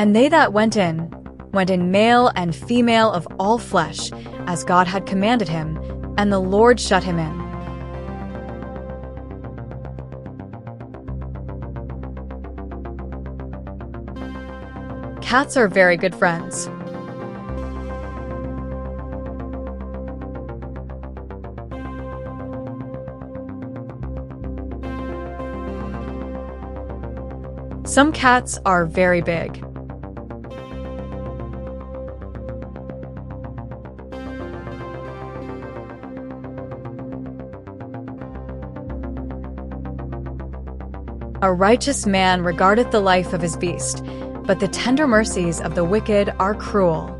And they that went in male and female of all flesh, as God had commanded him, and the Lord shut him in. Cats are very good friends. Some cats are very big. A righteous man regardeth the life of his beast, but the tender mercies of the wicked are cruel.